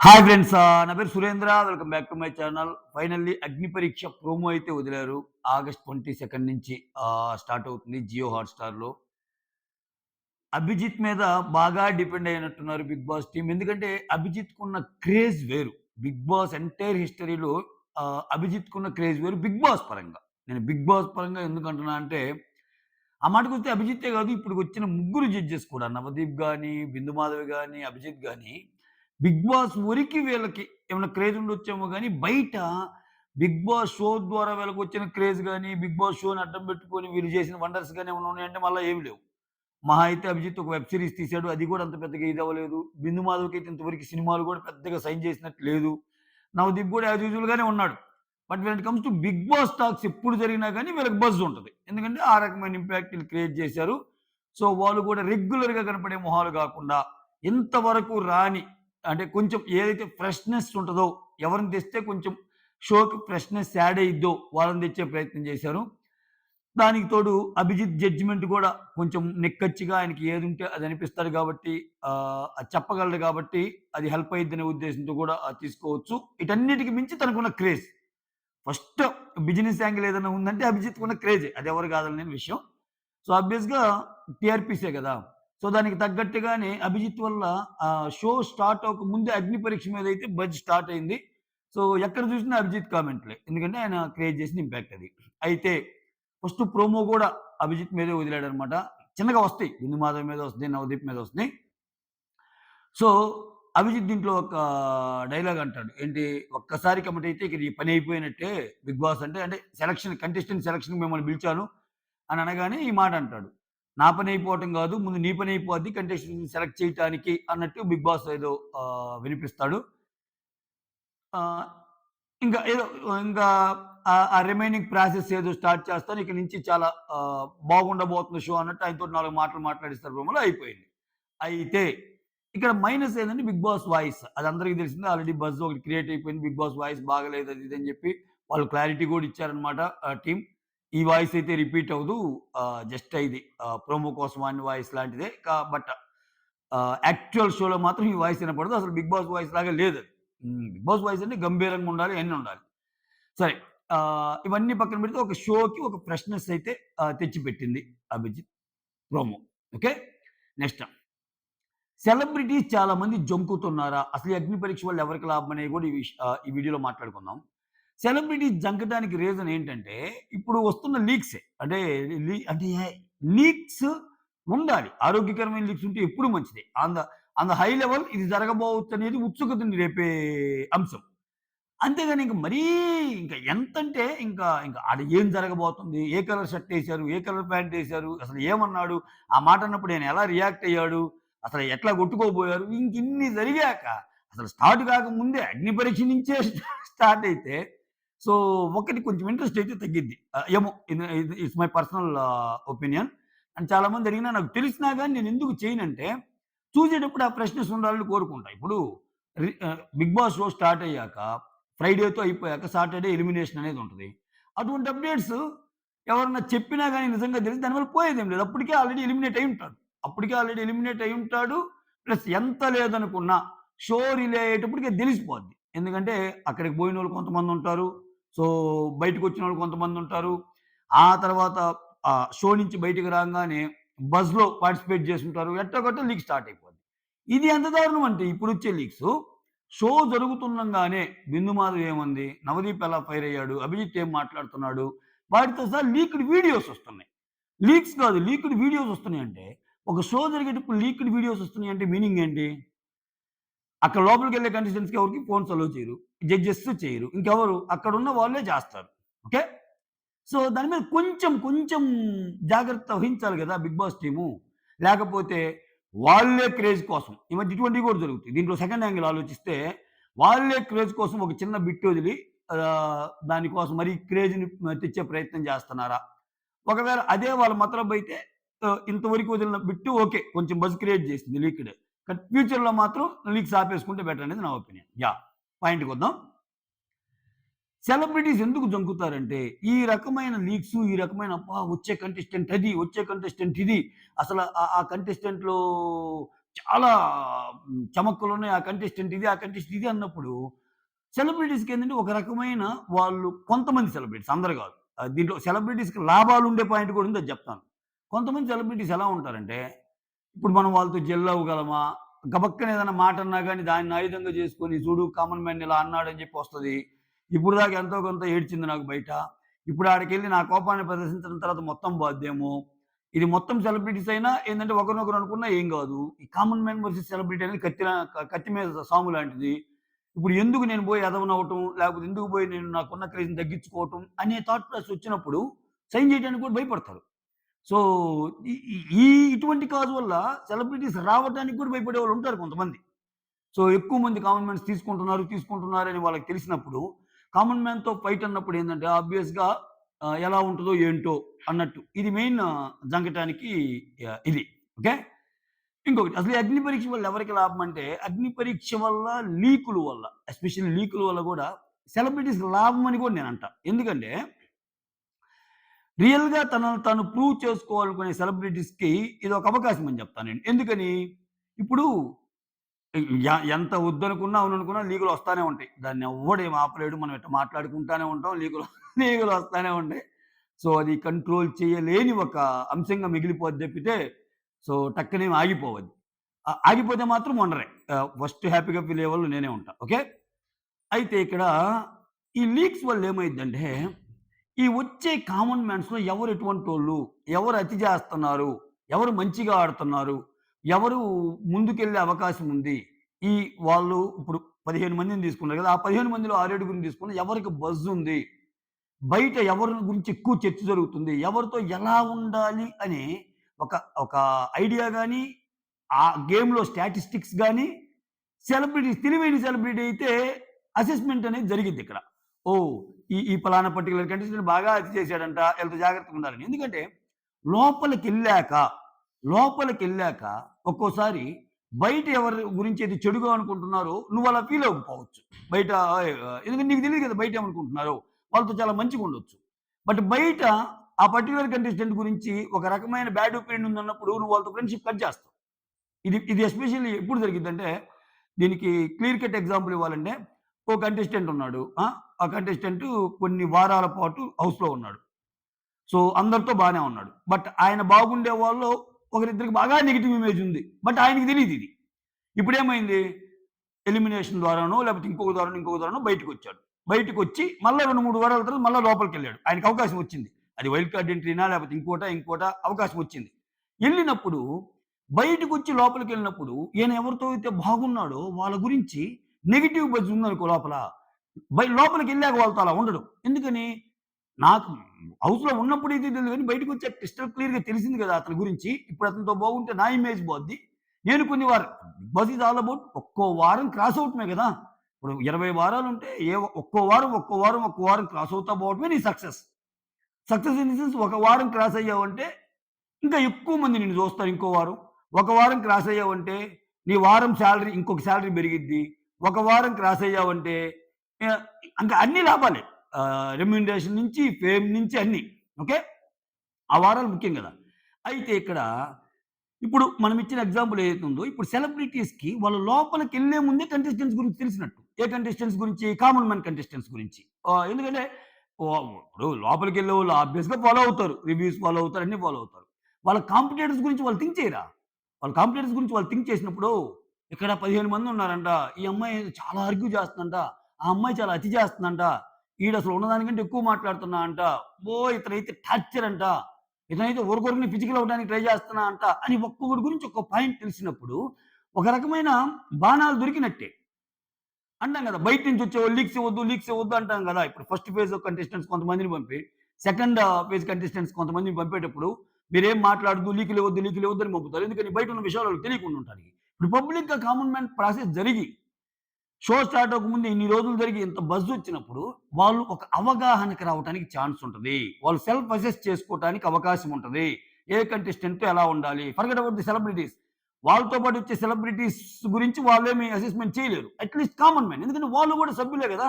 Hi friends, నా పేరు Surendra. Welcome back to my channel. Finally అగ్ని పరీక్ష ప్రోమో అయితే వదిలారు. ఆగస్ట్ 22 నుంచి స్టార్ట్ అవుతుంది జియో హాట్‌స్టార్‌లో. అభిజిత్ మీద బాగా డిపెండ్ అయినట్టున్నారు బిగ్ బాస్ టీమ్. ఎందుకంటే అభిజిత్‌కున్న క్రేజ్ వేరు. బిగ్ బాస్ ఎంటైర్ హిస్టరీలో అభిజిత్‌కున్న క్రేజ్ వేరు బిగ్ బాస్ పరంగా. నేను బిగ్ బాస్ పరంగా ఎందుకంటున్నా అంటే, ఆ మాటకొస్తే అభిజిత్తే కాదు, ఇప్పటికొచ్చిన ముగ్గురు జడ్జెస్ కూడా నవదీప్ గాని, బిందు మాధవి గాని, అభిజిత్ గాని బిగ్ బాస్ వరికి వీళ్ళకి ఏమైనా క్రేజ్ ఉండొచ్చేమో గానీ, బయట బిగ్ బాస్ షో ద్వారా వీళ్ళకొచ్చిన క్రేజ్ గాని, బిగ్ బాస్ షోని అడ్డం పెట్టుకొని వీళ్ళు చేసిన వండర్స్ గాని ఏమైనా ఉన్నాయంటే మళ్ళా ఏమి లేవు. మహా అయితే అభిజిత్ ఒక వెబ్ సీరీస్ తీశాడు. అది కూడా అంత పెద్దగా ఇదవ్వలేదు. బిందు మాధవ్‌కైతే ఇంతవరకు సినిమాలు కూడా పెద్దగా సైన్ చేసినట్టు లేదు. నవదీప్ కూడా యాజ్ యూజువల్ గానే ఉన్నాడు. But when it comes to Bigg Boss talks ఎప్పుడు జరిగినా గానీ వీళ్ళకి బజ్ ఉంటది. ఎందుకంటే ఆ రకమైన ఇంపాక్ట్ ఈళ్ళు క్రియేట్ చేశారు. సో, వాళ్ళు కూడా రెగ్యులర్‌గా కనపడే మొహాలు గాకుండా ఇంతవరకు రాని, అంటే కొంచెం ఏదైతే ఫ్రెష్‌నెస్ ఉంటదో, ఎవరిని తెస్తే కొంచెం షోకి ఫ్రెష్‌నెస్ యాడ్ అయ్యిద్దో వాళ్ళని తెచ్చే ప్రయత్నం చేశారు. దానికి తోడు అభిజిత్ జడ్జిమెంట్ గూడా కొంచెం నిక్కచ్చిగా ఆయనకి ఏదుంటే అది అనిపిస్తాడు గాబట్టి, అది చెప్పగలడు గాబట్టి, అది హెల్ప్ అయ్యిద్దనే ఉద్దేశంతో గూడా తీసుకోవచ్చు. వీటన్నిటికి మించి తనకున్న క్రేజ్. ఫస్ట్ బిజినెస్ యాంగిల్ ఏదైనా ఉందంటే అభిజిత్‌కున్న క్రేజే. అది ఎవరు కాదనలేని విషయం. సో, ఆబ్వియస్‌గా టీఆర్‌పీసే గదా! సో, దానికి తగ్గట్టుగానే అభిజిత్ వల్ల షో స్టార్ట్ అవ్వక ముందే అగ్ని పరీక్ష మీదైతే బజ్ స్టార్ట్ అయింది. సో, ఎక్కడ చూసినా అభిజిత్ కామెంట్‌లే. ఎందుకంటే ఆయన క్రియేట్ చేసిన ఇంపాక్ట్ అది. అయితే ఫస్ట్ ప్రోమో గూడా అభిజిత్ మీదే వదిలాడనమాట. చిన్నగా వస్తాయి. బిందు మాధవ్ మీద వస్తాయి, నవదీప్ మీద వస్తున్నాయి. సో, అభిజిత్ దీంట్లో ఒక డైలాగ్ అంటాడు. ఏంటి, "ఒక్కసారి కమిట్ ఇక నీ పని అయిపోయినట్టే బిగ్ బాస్ అంటే, సెలక్షన్ కంటెస్టెంట్ సెలక్షన్‌కి మిమ్మల్ని పిలిచాను" అని అనగానే ఈ మాట అంటాడు. "నా పని అయిపోవటం గాదు, ముందు నీ పని అయిపోద్ది కంటెస్టెంట్స్‌ని సెలెక్ట్ చేయటానికి" అన్నట్టు బిగ్ బాస్ ఏదో వినిపిస్తాడు. ఆహ్, ఇంకా ఏదో ఇంకా ఆ రిమైనింగ్ ప్రాసెస్ ఏదో స్టార్ట్ చేస్తాను. ఇక నుంచి చాలా బాగుండబోతుంది షో అన్నట్టు ఆయనతోటి 4 మాటలు మాట్లాడిస్తారు ప్రోమోలో, అయిపోయింది. అయితే ఇక్కడ మైనస్ ఏందంటే బిగ్ బాస్ వాయిస్. అది అందరికి తెలిసిందే. ఆల్రెడీ బజ్ ఒకటి క్రియేట్ అయిపోయింది. బిగ్ బాస్ వాయిస్ బాగాలేదు అది ఇది అని చెప్పి వాళ్ళు క్లారిటీ కూడా ఇచ్చారనమాట టీమ్. ఈ వాయిస్ అయితే రిపీట్ అవ్వదు. జస్ట్ ఇది ప్రోమో కోసం వాడిన వాయిస్ లాంటిదే. బట్ యాక్చువల్ షోలో మాత్రం ఈ వాయిస్ వినపడదు. అసలు బిగ్ బాస్ వాయిస్ లాగా లేదది. బిగ్ బాస్ వాయిస్ అంటే గంభీరంగా ఉండాలి, అన్నీ ఉండాలి. సరే, ఇవన్నీ పక్కన పెడితే ఒక షోకి ఒక ఫ్రెష్‌నెస్ అయితే తెచ్చిపెట్టింది Abhijeet promo. Okay. Next, celebrities చాలా మంది జంకుతున్నారా? అసలు ఈ అగ్ని పరీక్ష వల్ల ఎవరికి లాభం అనేవి కూడా ఈ వీడియోలో మాట్లాడుకుందాం. సెలబ్రిటీస్ జంకటానికి రీజన్ ఏంటంటే, ఇప్పుడు వస్తున్న లీక్సే. అంటే లీక్స్ ఉండాలి. ఆరోగ్యకరమైన లీక్స్ ఉంటే ఎప్పుడు మంచిదే. ఆన్ ద హై లెవెల్ ఇది జరగబోవచ్చనేది ఉత్సుకతని రేపే అంశం. అంతేగాని ఇంక మరీ ఇంక ఎంతంటే ఇంకా ఆడ ఏం జరగబోతుంది? ఏ కలర్ షర్ట్ ఏశారు? ఏ కలర్ ప్యాంట్ ఏశారు? అసలు ఏమన్నాడు? ఆ మాట అన్నప్పుడు ఆయన ఎలా రియాక్ట్ అయ్యాడు? అసలు ఎట్లా కొట్టుకోబోయారు? ఇంకిన్ని జరిగాక అసలు స్టార్ట్ కాకముందే అగ్ని పరీక్ష నుంచే స్టార్ట్ అయితే, సో, ఒకటి కొంచెం ఇంట్రెస్ట్ అయితే తగ్గిద్ది. ఏమో, it's my personal opinion. And చాలామంది అడిగినా నాకు తెలిసినా గాని నేనెందుకు చేయనంటే, చూసేటప్పుడు ఆ ఫ్రెష్‌నెస్ ఉండాలని కోరుకుంటా. ఇప్పుడు బిగ్ బాస్ షో స్టార్ట్ అయ్యాక ఫ్రైడేతో అయిపోయాక సాటర్‌డే ఎలిమినేషన్ అనేది ఉంటది. అటువంటి అప్‌డేట్స్ ఎవరన్నా చెప్పినా గాని నిజంగా తెలిసి దానివల్ల పోయేదేం లేదు. అప్పటికే ఆల్రెడీ ఎలిమినేట్ అయ్యి ఉంటాడు. అప్పటికే ఆల్రెడీ ఎలిమినేట్ అయ్యి ఉంటాడు. ప్లస్ ఎంత లేదనుకున్నా షో రిలే అయ్యేటప్పటికే తెలిసిపోద్ది. ఎందుకంటే అక్కడికి పోయినోళ్ళు కొంతమందుంటారు. సో, బయటకొచ్చినోళ్ళు కొంతమందుంటారు. ఆ తర్వాత షో నుంచి బయటికి రాంగానే బజ్‌లో పార్టిసిపేట్ చేసుంటారు. ఎట్టోగట్ట లీక్ స్టార్ట్ అయిపోద్ది. ఇది ఎంత దారుణం అంటే ఇప్పుడొచ్చే లీక్సు, షో జరుగుతుండంగానే బిందు మాధవ్ ఏమంది? నవదీప్ ఎలా ఫైర్ అయ్యాడు? అభిజిత్ ఏం మాట్లాడుతున్నాడు? వాటితో సహా లీక్డ్ వీడియోస్ వస్తున్నాయి. లీక్స్ కాదు, లీక్డ్ వీడియోస్ వస్తున్నాయంటే, ఒక షో జరిగేటప్పుడు లీక్డ్ వీడియోస్ వస్తున్నాయంటే మీనింగ్ ఏంటి? అక్కడ లోపలికెళ్ళే కంటెస్టెంట్స్‌కి ఎవరికీ ఫోన్స్ అలో చేయరు. జడ్జెస్ చేయరు. ఇంకెవరు? అక్కడున్న వాళ్ళే చేస్తారు. ఓకే. సో, దాని మీద కొంచెం జాగ్రత్త వహించాలి గదా బిగ్ బాస్ టీము. లేకపోతే వాళ్ళే క్రేజ్ కోసం ఈ మధ్య ఇటువంటివి కూడా జరుగుతాయి. దీంట్లో సెకండ్ యాంగిల్ ఆలోచిస్తే, వాళ్ళే క్రేజ్ కోసం ఒక చిన్న బిట్ వదిలి దానికోసం మరీ క్రేజ్‌ని తెచ్చే ప్రయత్నం చేస్తున్నారా? ఒకవేళ అదే వాళ్ళ మతలబైతే ఇంతవరకు వదిలిన బిట్ ఓకే, కొంచెం బజ్ క్రియేట్ చేసింది లీక్‌డే. కానీ ఫ్యూచర్‌లో మాత్రం లీక్స్ ఆపేసుకుంటే బెటర్ అనేది నా ఒపీనియన్. పాయింట్‌కొద్దాం. సెలబ్రిటీస్ ఎందుకు జంకుతారంటే, ఈ రకమైన లీక్సు, ఈ రకమైన అబ్బా! వచ్చే కంటెస్టెంట్ అది, వచ్చే కంటెస్టెంట్ ఇది, అసల ఆ కంటెస్టెంట్‌లో చాలా చమక్కులున్నాయి. ఆ కంటెస్టెంట్ ఇది, ఆ కంటెస్టెంట్ ఇది అన్నప్పుడు సెలబ్రిటీస్‌కేంటంటే ఒక రకమైన వాళ్ళు కొంతమంది సెలబ్రిటీస్ అందరూ గాదు. దీంట్లో సెలబ్రిటీస్‌కి లాభాలుండే పాయింట్ కూడా ఉంది అది జెప్తాను. కొంతమంది సెలబ్రిటీస్ ఎలా ఉంటారంటే, ఇప్పుడు మనం వాళ్ళతో జెల్ అవ్వగలమా? గబక్కన ఏదైనా మాట అన్నా గాని దాన్ని ఆయుధంగా జేసుకొని చూడు కామన్ మ్యాన్ ఇలా అన్నాడని జెప్పి వస్తది. ఇప్పుడు దాకా ఎంతో కొంత ఏడ్చింది నాకు బయట. ఇప్పుడు ఆడికెళ్ళి నా కోపాన్ని ప్రదర్శించిన తర్వాత మొత్తం పోద్దేమో! ఇది మొత్తం సెలబ్రిటీస్ అయినా ఏందంటే ఒకరినొకరు అనుకున్నా ఏం గాదు. ఈ కామన్ మ్యాన్ వర్సెస్ సెలబ్రిటీ అనేది కత్తి మీద సాము లాంటిది. ఇప్పుడు ఎందుకు నేను పోయి ఎదవనవ్వటం, లేకపోతే ఎందుకు పోయి నేను నాకున్న క్రేజ్‌ని తగ్గించుకోవటం అనే థాట్ ప్రాసెస్ వచ్చినప్పుడు సైన్ చేయడానికి కూడా భయపడతారు. సో, ఈ ఈ ఈ ఇటువంటి కాజ్ వల్ల సెలబ్రిటీస్ రావడానికి కూడా భయపడేవాళ్ళుంటారు కొంతమంది. సో, ఎక్కువ మంది కామన్ మ్యాన్స్ తీసుకుంటున్నారని వాళ్ళకి తెలిసినప్పుడు, కామన్ మ్యాన్‌తో ఫైట్ అన్నప్పుడు ఏందంటే ఆబ్వియస్‌గా ఎలా ఉంటదో ఏంటో అన్నట్టు. ఇది మెయిన్ జంకటానికి ఇది. ఓకే. ఇంకొకటి అసలు ఈ అగ్ని పరీక్ష వల్ల ఎవరికి లాభం అంటే, అగ్ని పరీక్ష వల్ల లీకుల వల్ల, ఎస్పెషల్లీ లీకుల వల్ల గూడా సెలబ్రిటీస్‌కి లాభం అని కూడా నేనంటా. ఎందుకంటే, రియల్‌గా తనను తాను ప్రూవ్ చేసుకోవాలనుకునే సెలబ్రిటీస్‌కి ఇదొక అవకాశం అని చెప్తాను నేను. ఎందుకని? ఇప్పుడు ఎంత వద్దనుకున్నా, అవుననుకున్నా లీకులొస్తానే ఉంటాయి. దాన్నెవ్వడేమి ఆపలేడు. మనం ఇట్ట మాట్లాడుకుంటానే ఉంటాం. లీకులొస్తానే ఉంటాయి. సో, అది కంట్రోల్ చేయలేని ఒక అంశంగా మిగిలిపోద్ది తప్పితే, సో, టక్కనేమి ఆగిపోవది. ఆగిపోతే మాత్రం వండరే. ఫస్ట్ హ్యాపీగా ఫీల్ అయ్యేవాళ్ళు నేనే ఉంటా. ఓకే. అయితే ఇక్కడ ఈ లీక్స్ వల్ల ఏమైద్దంటే, ఈ వచ్చే కామన్ మ్యాన్స్‌లో ఎవరు ఎటువంటోళ్ళు, ఎవరు అతి చేస్తన్నారు, ఎవరు మంచిగా ఆడుతున్నారు, ఎవరు ముందుకెళ్ళే అవకాశం ఉంది. ఈ వాళ్ళు ఇప్పుడు 15 మందిని తీసుకున్నారు కదా! ఆ 15 మందిలో 6, 7గురిని తీసుకున్న ఎవరికి బజ్ ఉంది. బయట ఎవరి గురించి ఎక్కువ చర్చ జరుగుతుంది. ఎవరితో ఎలా ఉండాలి అని ఒక ఒక ఐడియా గాని, ఆ గేమ్‌లో స్టాటిస్టిక్స్ గాని, తెలివైన సెలబ్రిటీ అయితే అసెస్‌మెంట్ అనేది జరిగిద్దిక్కడ. ఓహ్! ఈ పలానా పర్టిక్యులర్ కంటెస్టెంట్ బాగా అది చేశాడంట. ఈళ్ళతో జాగ్రత్తగా ఉండాలని. ఎందుకంటే లోపలికెళ్ళాక, లోపలికెళ్ళాక ఒక్కోసారి బయట ఎవరి గురించి అయితే చెడుగా అనుకుంటున్నారో నువ్వలా ఫీల్ అవ్వకపోవచ్చు. బయట ఎందుకంటే నీకు తెలీదు కదా! బయట ఏమనుకుంటున్నారో. వాళ్ళతో చాలా మంచిగుండొచ్చు. బట్ బయట ఆ పర్టిక్యులర్ కంటెస్టెంట్ గురించి ఒక రకమైన బ్యాడ్ ఒపీనియన్ ఉందన్నప్పుడు నువ్వు వాళ్ళతో ఫ్రెండ్‌షిప్ కట్ చేస్తావు. ఇది ఎస్పెషల్లీ ఎప్పుడు జరిగిద్దంటే, దీనికి క్లియర్ కట్ ఎగ్జాంపుల్ ఇవ్వాలంటే, ఓ కంటెస్టెంట్ ఉన్నాడు. ఆ కంటెస్టెంట్ కొన్ని వారాల పాటు హౌస్‌లో ఉన్నాడు. సో, అందరితో బానే ఉన్నాడు. బట్ ఆయన బాగుండే వాళ్ళలో ఒకరిద్దరికి బాగా నెగెటివ్ ఇమేజ్ ఉంది. బట్ ఆయనకి తెలీదిది. ఇప్పుడేమైంది? ఎలిమినేషన్ ద్వారానో, లేకపోతే ఇంకొక ద్వారానో బయటికొచ్చాడు. బయటికొచ్చి మళ్ళా 2, 3 వారాల తర్వాత మళ్ళా లోపలికెళ్ళాడు. ఆయనకి అవకాశం వచ్చింది. అది వైల్డ్ కార్డ్ ఎంట్రీనా లేకపోతే ఇంకోటా అవకాశం వచ్చింది. ఎళ్ళినప్పుడు బయటికొచ్చి లోపలికెళ్ళినప్పుడు ఈయన ఎవరితో అయితే బాగున్నాడో వాళ్ళ గురించి నెగెటివ్ బజ్ ఉందనుకో లోపల. లోపలికెళ్ళాక వాళ్ళతో అలా ఉండడు. ఎందుకని? నాకు హౌస్‌లో ఉన్నప్పుడు ఇది తెలీదు గానీ బయటికొచ్చాక క్రిస్టల్ క్లియర్‌గా తెలిసింది కదా అతని గురించి. ఇప్పుడు అతనితో బాగుంటే నా ఇమేజ్ పోద్ది. నేను కొన్ని వారం Bigg Boss is all about ఒక్కో వారం క్రాస్ అవ్వటమే గదా! ఇప్పుడు 20 వారాలుంటే ఒక్కో వారం క్రాస్ అవుతా పోవటమే నీ success. Success in the sense ఒక వారం క్రాస్ అయ్యావంటే ఇంకా ఎక్కువ మంది నిన్ను జూస్తారు ఇంకో వారం. ఒక వారం క్రాస్ అయ్యావంటే నీ వారం సాలరీ ఇంకొక సాలరీ పెరిగిద్ది. ఒక వారం క్రాస్ అయ్యావంటే ఆహ్, ఇంకా అన్ని లాభాలే. రెమ్యూనరేషన్ నుంచి, ఫేమ్ నుంచి అన్నీ. ఓకే. ఆ వారాలు ముఖ్యం గదా! అయితే ఇక్కడ ఇప్పుడు మనం ఇచ్చిన ఎగ్జాంపుల్ ఏదైతే ఉందో, ఇప్పుడు సెలబ్రిటీస్‌కి వాళ్ళు లోపలికెళ్ళే ముందే కంటెస్టెంట్స్ గురించి తెలిసినట్టు. ఏ కంటెస్టెంట్స్ గురించి? కామన్ మ్యాన్ కంటెస్టెంట్స్ గురించి. ఎందుకంటే ఇప్పుడు లోపలికెళ్ళేవాళ్ళు ఆబ్వియస్‌గా ఫాలో అవుతారు. రివ్యూస్ ఫాలో అవుతారు. అన్నీ ఫాలో అవుతారు. వాళ్ళ కాంపిటీటర్స్ గురించి వాళ్ళు థింక్ చేయరా? వాళ్ళ కాంపిటీటర్స్ గురించి వాళ్ళు థింక్ చేసినప్పుడు, ఇక్కడ 15 మంది ఉన్నారంట. ఈ అమ్మాయి చాలా ఆర్గ్యూ చేస్తుందంట. ఆ అమ్మాయి చాలా అతి చేస్తుందంట. ఈడసలు ఉన్నదానికంటే ఎక్కువ మాట్లాడుతున్నా అంట. ఇతనైతే టార్చర్ అంట. ఇతనైతే ఊరుకోరుకుని ఫిజికల్ అవ్వడానికి ట్రై చేస్తున్నా అంట అని ఒక్కొక్కడి గురించి ఒక్కో పాయింట్ తెలిసినప్పుడు, ఒక రకమైన బాణాలు దొరికినట్టే. అంటాం గదా! బయట నుంచి వచ్చేవాళ్ళు లీక్స్ ఇవ్వద్దు అంటాం గదా! ఇప్పుడు ఫస్ట్ ఫేజ్ కంటెస్టెంట్స్ కొంతమందిని పంపి, సెకండ్ ఫేజ్ కంటెస్టెంట్స్ కొంతమందిని పంపేటప్పుడు, మీరేం మాట్లాడొద్దు, లీకులు ఇవ్వద్దు అని పంపుతారు. ఎందుకని బయట ఉన్న విషయాలు వాళ్ళకి తెలియకుండా ఉంటానికి. ఇప్పుడు పబ్లిక్‌గా కామన్ మ్యాన్ ప్రాసెస్ జరిగి షో స్టార్ట్ అవ్వకముందు ఇన్ని రోజులు జరిగి ఇంత బజ్ వచ్చినప్పుడు, వాళ్ళు ఒక అవగాహనకి రావటానికి ఛాన్స్ ఉంటది. వాళ్ళు సెల్ఫ్ అసెస్ చేసుకోవటానికి అవకాశం ఉంటది. ఏ కంటెస్టెంట్‌తో ఎలా ఉండాలి? Forget about the celebrities. వాళ్ళతో పాటు వచ్చే సెలబ్రిటీస్ గురించి వాళ్ళేమి అసెస్‌మెంట్ చేయలేరు. At least common man. ఎందుకంటే వాళ్ళు కూడా సభ్యులే గదా!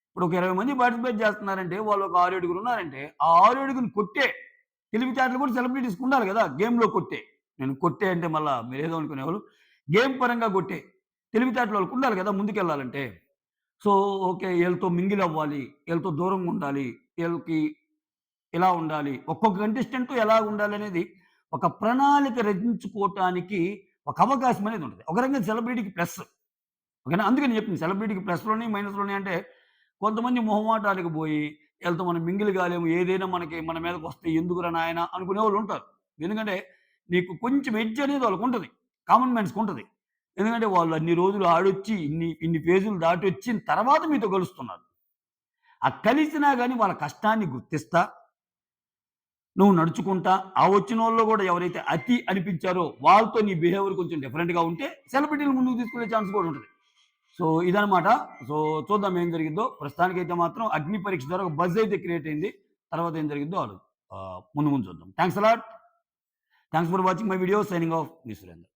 ఇప్పుడు ఒక 20 మంది పార్టిసిపేట్ చేస్తున్నారంటే, వాళ్ళు ఒక 6, 7 ఉన్నారంటే, ఆ 6, 7 కొట్టే తెలివితేటలు కూడా సెలబ్రిటీస్‌కి ఉండాలి గదా! గేమ్‌లో కొట్టే. నేను కొట్టే అంటే మళ్ళా మీరేదో అనుకునేవాళ్ళు. గేమ్ పరంగా కొట్టే తెలివితేటలు వాళ్ళకుండాలి కదా ముందుకెళ్ళాలంటే. So, okay. ఈళ్ళతో మింగిల్ అవ్వాలి. ఈళ్ళతో దూరంగా ఉండాలి. ఈళ్ళకి ఇలా ఉండాలి. ఒక్కొక్క కంటెస్టెంట్ ఎలా ఉండాలనేది ఒక ప్రణాళిక రచించుకోవటానికి ఒక అవకాశం అనేది ఉంటది. ఒక రకంగా సెలబ్రిటీకి ప్లస్. ఓకేనా? అందుకని చెప్పింది సెలబ్రిటీకి ప్లస్‌లున్నాయి, మైనస్‌లున్నాయి అంటే కొంతమంది మొహమాటానికి బోయి ఈళ్ళతో మనం మింగిల్ గాలేము. ఏదైనా మనకి మన మీదకొస్తే ఎందుకురా నాయనా అనుకునేవాళ్ళుంటారు. ఎందుకంటే నీకు కొంచెం ఎడ్జ్ అనేది వాళ్ళకుంటది. కామన్ మ్యాన్స్‌కుంటది. ఎందుకంటే వాళ్ళు అన్ని రోజులు ఆడొచ్చి ఇన్ని ఫేజులు దాటొచ్చిన తర్వాత మీతో కలుస్తున్నారు. ఆ కలిసినా గాని వాళ్ళ కష్టాన్ని గుర్తిస్తా నువ్వు నడుచుకుంటా, ఆ వచ్చినోళ్ళు గూడా ఎవరైతే అతి అనిపించారో వాళ్ళతో నీ బిహేవియర్ కొంచెం డిఫరెంట్‌గా ఉంటే సెలబ్రిటీలు ముందుకు తీసుకునే ఛాన్స్ కూడా ఉంటది. సో, ఇదనమాట. సో, చూద్దాం ఏం జరిగిద్దో. ప్రస్తుతానికైతే మాత్రం అగ్ని పరీక్ష ద్వారా ఒక బజ్ అయితే క్రియేట్ అయింది. తర్వాత ఏం జరిగిద్దో ముందు ముందు చూద్దాం. Thanks a lot. Thanks for watching my video. Signing off. Me Surender.